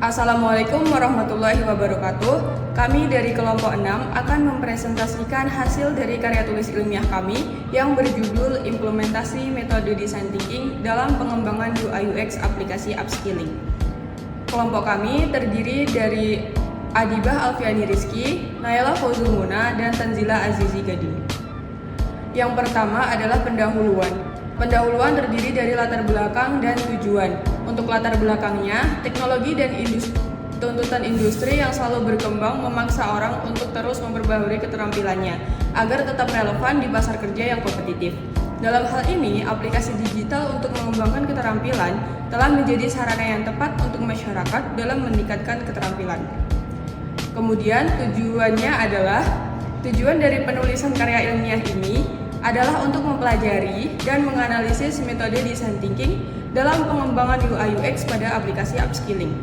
Assalamualaikum warahmatullahi wabarakatuh. Kami dari kelompok 6 akan mempresentasikan hasil dari karya tulis ilmiah kami yang berjudul Implementasi Metode Design Thinking dalam Pengembangan UI UX Aplikasi Upskilling. Kelompok kami terdiri dari Adibah Alfiani Rizky, Nayla Fauzul Muna, dan Tanzila Azizi Gading. Yang pertama adalah pendahuluan. Pendahuluan terdiri dari latar belakang dan tujuan. Untuk latar belakangnya, teknologi dan tuntutan industri yang selalu berkembang memaksa orang untuk terus memperbaharui keterampilannya agar tetap relevan di pasar kerja yang kompetitif. Dalam hal ini, aplikasi digital untuk mengembangkan keterampilan telah menjadi sarana yang tepat untuk masyarakat dalam meningkatkan keterampilan. Kemudian tujuan dari penulisan karya ilmiah ini adalah untuk mempelajari dan menganalisis metode design thinking dalam pengembangan UI UX pada aplikasi upskilling.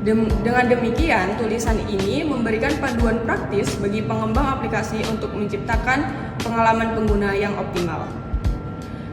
Dengan demikian, tulisan ini memberikan panduan praktis bagi pengembang aplikasi untuk menciptakan pengalaman pengguna yang optimal.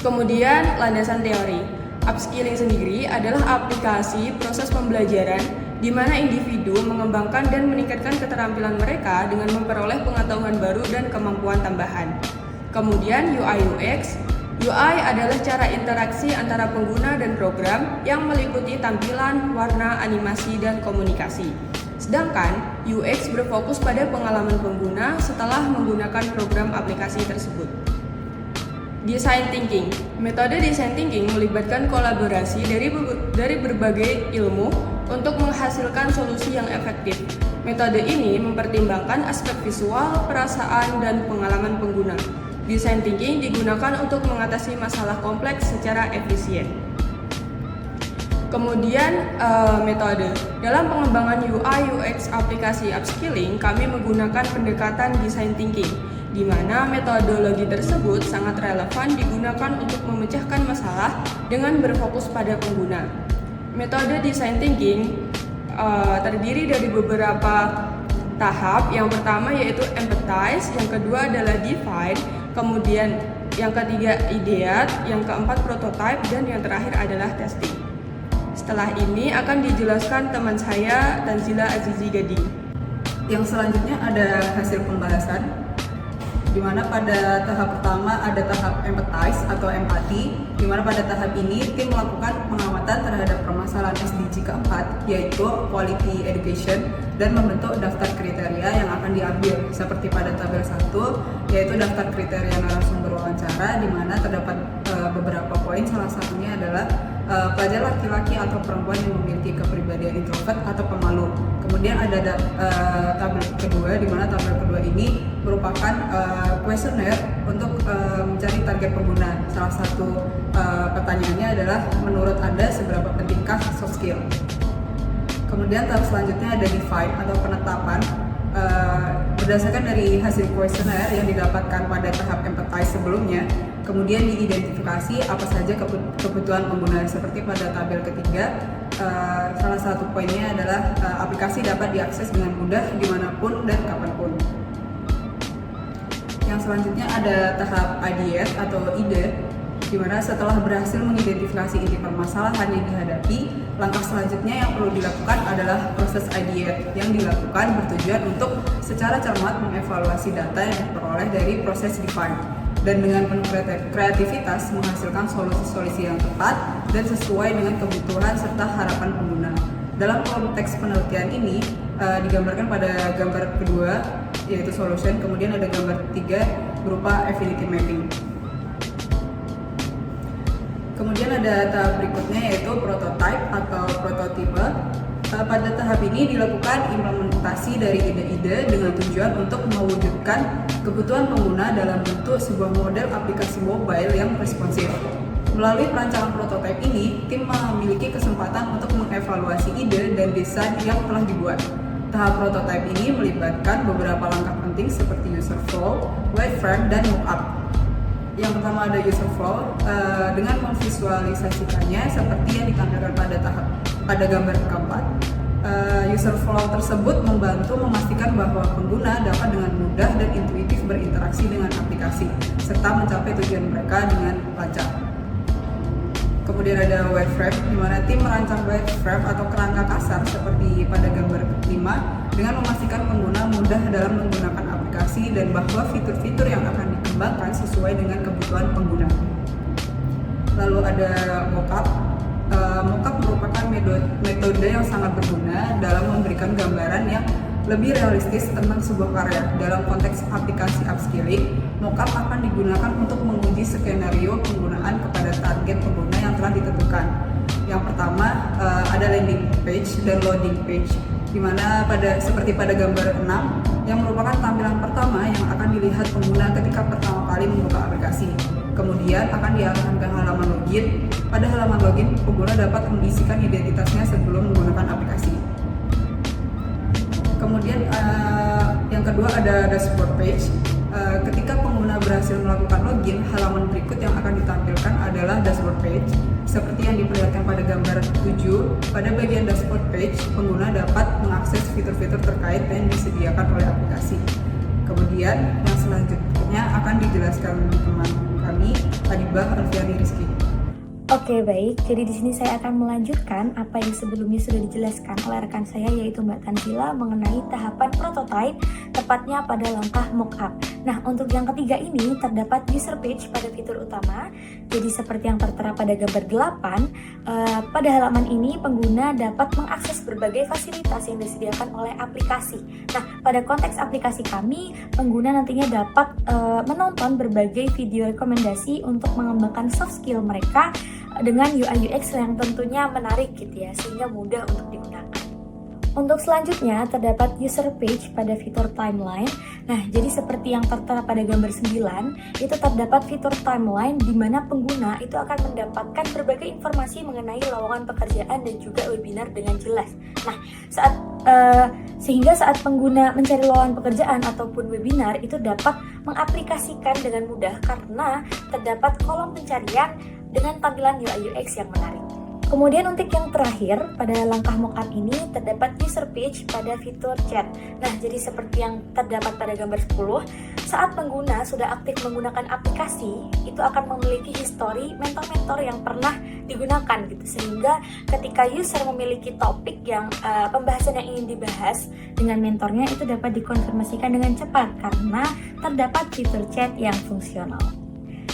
Kemudian, landasan teori. Upskilling sendiri adalah aplikasi proses pembelajaran di mana individu mengembangkan dan meningkatkan keterampilan mereka dengan memperoleh pengetahuan baru dan kemampuan tambahan. Kemudian UI UX. UI adalah cara interaksi antara pengguna dan program yang meliputi tampilan, warna, animasi, dan komunikasi. Sedangkan UX berfokus pada pengalaman pengguna setelah menggunakan program aplikasi tersebut. Design Thinking. Metode Design Thinking melibatkan kolaborasi dari berbagai ilmu untuk menghasilkan solusi yang efektif. Metode ini mempertimbangkan aspek visual, perasaan, dan pengalaman pengguna. Design thinking digunakan untuk mengatasi masalah kompleks secara efisien. Kemudian metode. Dalam pengembangan UI UX aplikasi upskilling, kami menggunakan pendekatan design thinking, di mana metodologi tersebut sangat relevan digunakan untuk memecahkan masalah dengan berfokus pada pengguna. Metode design thinking terdiri dari beberapa tahap. Yang pertama yaitu empathize, yang kedua adalah define, kemudian yang ketiga ideate, yang keempat prototype, dan yang terakhir adalah testing. Setelah ini akan dijelaskan teman saya Tanzila Azizi Gading. Yang selanjutnya ada hasil pembahasan, di mana pada tahap pertama ada tahap empathize atau empati, di mana pada tahap ini tim melakukan pengamatan terhadap permasalahan SDG keempat, yaitu quality education, dan membentuk daftar kriteria yang akan diambil seperti pada tabel 1, yaitu daftar kriteria narasumber wawancara, di mana terdapat beberapa poin. Salah satunya adalah pelajar laki-laki atau perempuan yang memiliki kepribadian introvert atau pemalu. Kemudian ada tabel kedua, di mana tabel kedua ini merupakan kuesioner untuk mencari target pengguna. Salah satu pertanyaannya adalah menurut Anda seberapa pentingkah soft skill? Kemudian tahap selanjutnya ada define atau penetapan. Berdasarkan dari hasil kuesioner yang didapatkan pada tahap empathize sebelumnya, kemudian diidentifikasi apa saja kebutuhan pengguna. Seperti pada tabel ketiga, salah satu poinnya adalah aplikasi dapat diakses dengan mudah dimanapun dan kapanpun. Yang selanjutnya ada tahap ideate atau ide, di mana setelah berhasil mengidentifikasi inti permasalahan yang dihadapi, langkah selanjutnya yang perlu dilakukan adalah proses ideate yang dilakukan bertujuan untuk secara cermat mengevaluasi data yang diperoleh dari proses define dan dengan penuh kreativitas menghasilkan solusi-solusi yang tepat dan sesuai dengan kebutuhan serta harapan pengguna. Dalam konteks penelitian ini digambarkan pada gambar kedua yaitu solution, kemudian ada gambar ketiga berupa affinity mapping. Kemudian ada tahap berikutnya yaitu prototype atau prototipe. Pada tahap ini dilakukan implementasi dari ide-ide dengan tujuan untuk mewujudkan kebutuhan pengguna dalam bentuk sebuah model aplikasi mobile yang responsif. Melalui perancangan prototipe ini, tim memiliki kesempatan untuk mengevaluasi ide dan desain yang telah dibuat. Tahap prototipe ini melibatkan beberapa langkah penting seperti user flow, wireframe, dan mockup. Yang pertama ada user flow, dengan memvisualisasikannya seperti yang ditampilkan pada gambar keempat. User flow tersebut membantu memastikan bahwa pengguna dapat dengan mudah dan intuitif berinteraksi dengan aplikasi serta mencapai tujuan mereka dengan lancar. Kemudian ada wireframe, di mana tim merancang wireframe atau kerangka kasar seperti pada gambar 5 dengan memastikan pengguna mudah dalam menggunakan aplikasi dan bahwa fitur-fitur yang akan dikembangkan sesuai dengan kebutuhan pengguna. Lalu ada mockup. Mockup merupakan metode yang sangat berguna dalam memberikan gambaran yang lebih realistis tentang sebuah karya. Dalam konteks aplikasi upskilling, mockup akan digunakan untuk menguji skenario penggunaan kepada target pengguna yang telah ditentukan. Yang pertama ada landing page dan loading page, di mana seperti pada gambar 6 yang merupakan tampilan pertama yang akan dilihat pengguna ketika pertama kali membuka aplikasi. Kemudian akan diarahkan ke halaman login. Pada halaman login, pengguna dapat mengisikan identitasnya sebelum menggunakan aplikasi. Kemudian yang kedua ada dashboard page. Ketika pengguna berhasil melakukan login, halaman berikut yang akan ditampilkan adalah dashboard page. Seperti yang diperlihatkan pada gambar 7, pada bagian dashboard page, pengguna dapat mengakses fitur-fitur terkait yang disediakan oleh aplikasi. Kemudian yang selanjutnya akan dijelaskan teman kami, Adibah Alfiani Rizky. Oke, baik. Jadi di sini saya akan melanjutkan apa yang sebelumnya sudah dijelaskan oleh rekan saya, yaitu Mbak Tanzila, mengenai tahapan prototype, tepatnya pada langkah mockup. Nah, untuk yang ketiga ini terdapat user page pada fitur utama. Jadi seperti yang tertera pada gambar 8, pada halaman ini pengguna dapat mengakses berbagai fasilitas yang disediakan oleh aplikasi. Nah, pada konteks aplikasi kami, pengguna nantinya dapat menonton berbagai video rekomendasi untuk mengembangkan soft skill mereka dengan UI UX yang tentunya menarik gitu ya, sehingga mudah untuk digunakan. Untuk selanjutnya terdapat user page pada fitur timeline. Nah, jadi seperti yang tertera pada gambar 9, itu terdapat fitur timeline di mana pengguna itu akan mendapatkan berbagai informasi mengenai lowongan pekerjaan dan juga webinar dengan jelas. Nah, sehingga saat pengguna mencari lowongan pekerjaan ataupun webinar itu dapat mengaplikasikan dengan mudah karena terdapat kolom pencarian dengan tampilan UI UX yang menarik. Kemudian untuk yang terakhir, pada langkah mockup ini terdapat user page pada fitur chat. Nah, jadi seperti yang terdapat pada gambar 10, saat pengguna sudah aktif menggunakan aplikasi, itu akan memiliki histori mentor-mentor yang pernah digunakan gitu. Sehingga ketika user memiliki topik yang pembahasan yang ingin dibahas dengan mentornya, itu dapat dikonfirmasikan dengan cepat karena terdapat fitur chat yang fungsional.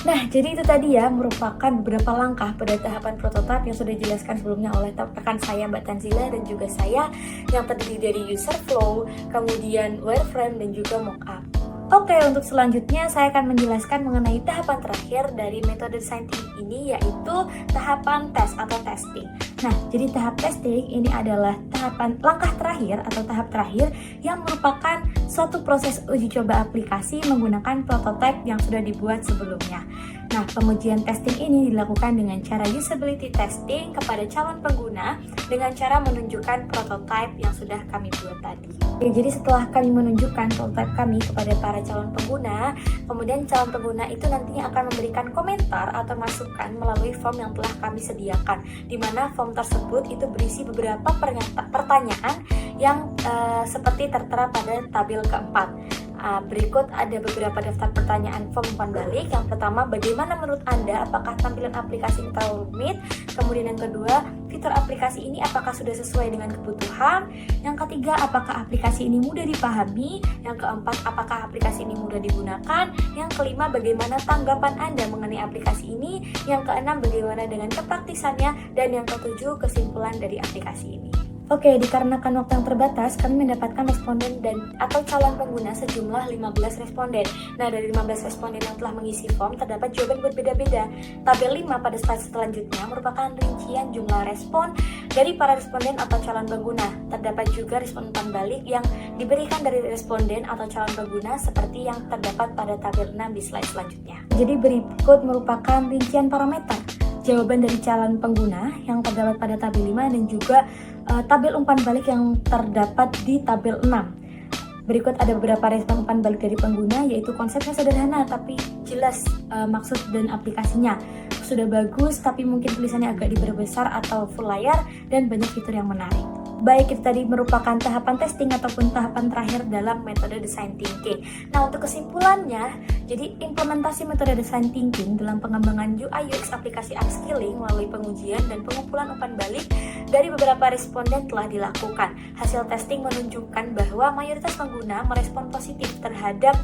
Nah, jadi itu tadi ya merupakan beberapa langkah pada tahapan prototype yang sudah dijelaskan sebelumnya oleh rekan saya Mbak Tanzila dan juga saya, yang terdiri dari user flow, kemudian wireframe dan juga mockup. Oke, untuk selanjutnya saya akan menjelaskan mengenai tahapan terakhir dari metode design thinking ini, yaitu tahapan tes atau testing. Nah, jadi tahap testing ini adalah langkah terakhir atau tahap terakhir yang merupakan suatu proses uji coba aplikasi menggunakan prototype yang sudah dibuat sebelumnya. Nah, pengujian testing ini dilakukan dengan cara usability testing kepada calon pengguna dengan cara menunjukkan prototype yang sudah kami buat tadi. Jadi setelah kami menunjukkan prototype kami kepada para calon pengguna, kemudian calon pengguna itu nantinya akan memberikan komentar atau masukan melalui form yang telah kami sediakan, di mana form tersebut itu berisi beberapa pertanyaan yang seperti tertera pada tabel keempat. Berikut ada beberapa daftar pertanyaan form umpan balik. Yang pertama, bagaimana menurut Anda? Apakah tampilan aplikasi ini terlalu rumit? Kemudian yang kedua, fitur aplikasi ini apakah sudah sesuai dengan kebutuhan? Yang ketiga, apakah aplikasi ini mudah dipahami? Yang keempat, apakah aplikasi ini mudah digunakan? Yang kelima, bagaimana tanggapan Anda mengenai aplikasi ini? Yang keenam, bagaimana dengan kepraktisannya? Dan yang ketujuh, kesimpulan dari aplikasi ini. Oke, dikarenakan waktu yang terbatas, kami mendapatkan responden atau calon pengguna sejumlah 15 responden. Nah, dari 15 responden yang telah mengisi form, terdapat jawaban berbeda-beda. Tabel 5 pada slide selanjutnya merupakan rincian jumlah respon dari para responden atau calon pengguna. Terdapat juga respon umpan balik yang diberikan dari responden atau calon pengguna seperti yang terdapat pada tabel 6 di slide selanjutnya. Jadi berikut merupakan rincian parameter jawaban dari calon pengguna yang terdapat pada tabel 5 dan juga tabel umpan balik yang terdapat di tabel 6. Berikut ada beberapa respon umpan balik dari pengguna, yaitu konsepnya sederhana tapi jelas maksud dan aplikasinya. Sudah bagus tapi mungkin tulisannya agak diperbesar atau full layar dan banyak fitur yang menarik. baik itu tadi merupakan tahapan testing ataupun tahapan terakhir dalam metode design thinking. Nah, untuk kesimpulannya, jadi implementasi metode design thinking dalam pengembangan UI UX aplikasi upskilling melalui pengujian dan pengumpulan umpan balik dari beberapa responden telah dilakukan. Hasil testing menunjukkan bahwa mayoritas pengguna merespon positif terhadap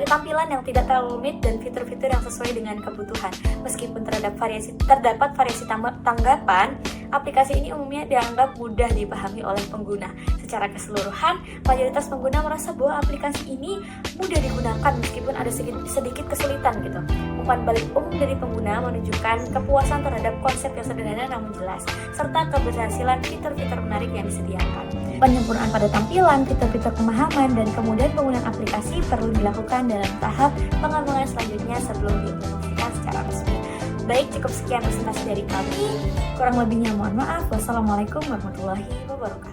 tampilan yang tidak terlalu rumit dan fitur-fitur yang sesuai dengan kebutuhan. Meskipun terdapat variasi tanggapan, aplikasi ini umumnya dianggap mudah dipahami oleh pengguna. Secara keseluruhan, mayoritas pengguna merasa bahwa aplikasi ini mudah digunakan meskipun ada sedikit kesulitan gitu. Umpan balik umum dari pengguna menunjukkan kepuasan terhadap konsep yang sederhana namun jelas, serta keberhasilan fitur-fitur menarik yang disediakan. Penyempurnaan pada tampilan, fitur-fitur pemahaman, dan kemudian penggunaan aplikasi perlu dilakukan dalam tahap pengembangan selanjutnya sebelum diimplementasikan secara resmi. Baik, cukup sekian presentasi dari kami. Kurang lebihnya mohon maaf. Wassalamualaikum warahmatullahi wabarakatuh.